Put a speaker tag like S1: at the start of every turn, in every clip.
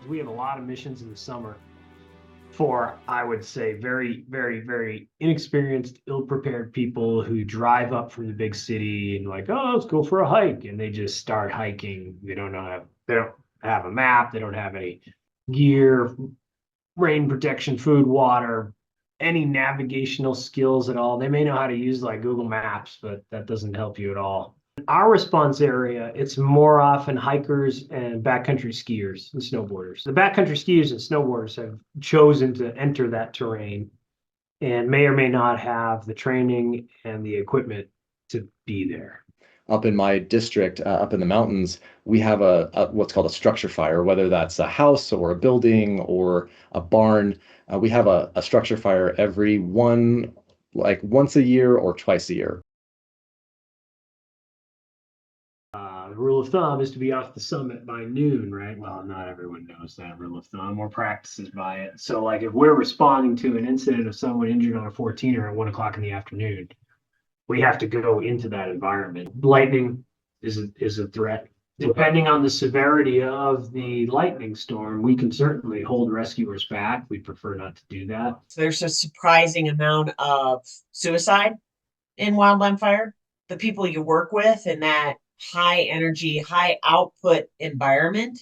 S1: We have a lot of missions in the summer for, I would say, very, very, very inexperienced, ill-prepared people who drive up from the big city and like, oh, let's go for a hike, and they just start hiking. They don't have a map, they don't have any gear, rain protection, food, water, any navigational skills at all. They may know how to use like Google Maps, but that doesn't help you at all. Our response area, it's more often hikers and backcountry skiers and snowboarders. The backcountry skiers and snowboarders have chosen to enter that terrain and may or may not have the training and the equipment to be there.
S2: Up in my district, up in the mountains, we have a what's called a structure fire, whether that's a house or a building or a barn. We have a structure fire every like once a year or twice a year.
S1: The rule of thumb is to be off the summit by noon, right? Well, not everyone knows that rule of thumb or practices by it. So, like, if we're responding to an incident of someone injured on a 14er at 1 o'clock in the afternoon, we have to go into that environment. Lightning is a threat. Depending on the severity of the lightning storm, we can certainly hold rescuers back. We prefer not to do that.
S3: So there's a surprising amount of suicide in wildland fire. The people you work with in that high energy, high output environment,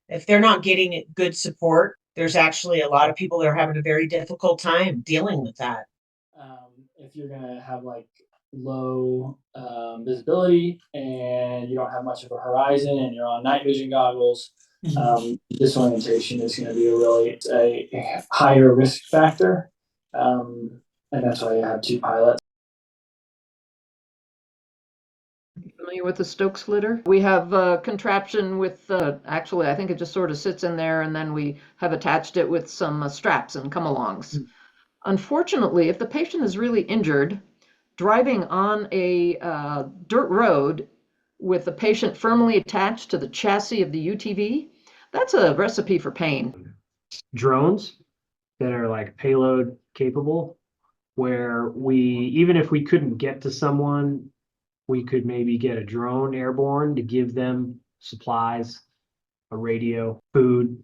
S3: if they're not getting good support, there's actually a lot of people that are having a very difficult time dealing with that.
S4: If you're gonna have like low visibility and you don't have much of a horizon and you're on night vision goggles, disorientation is going to be a higher risk factor, and that's why you have two pilots.
S5: Familiar with the Stokes flitter? We have a contraption with, actually, I think it just sort of sits in there, and then we have attached it with some straps and come-alongs. Unfortunately, if the patient is really injured, driving on a dirt road with the patient firmly attached to the chassis of the UTV, that's a recipe for pain.
S1: Drones that are like payload capable, where even if we couldn't get to someone, we could maybe get a drone airborne to give them supplies, a radio, food,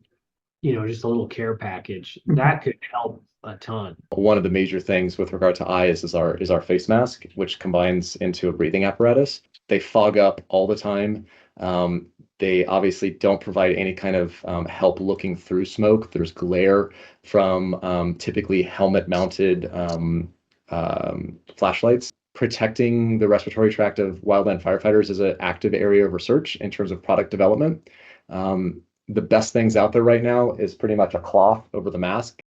S1: just a little care package. That could help a ton.
S2: One of the major things with regard to eyes is our face mask, which combines into a breathing apparatus. They fog up all the time. They obviously don't provide any kind of help looking through smoke. There's glare from typically helmet-mounted flashlights. Protecting the respiratory tract of wildland firefighters is an active area of research in terms of product development. The best things out there right now is pretty much a cloth over the mask.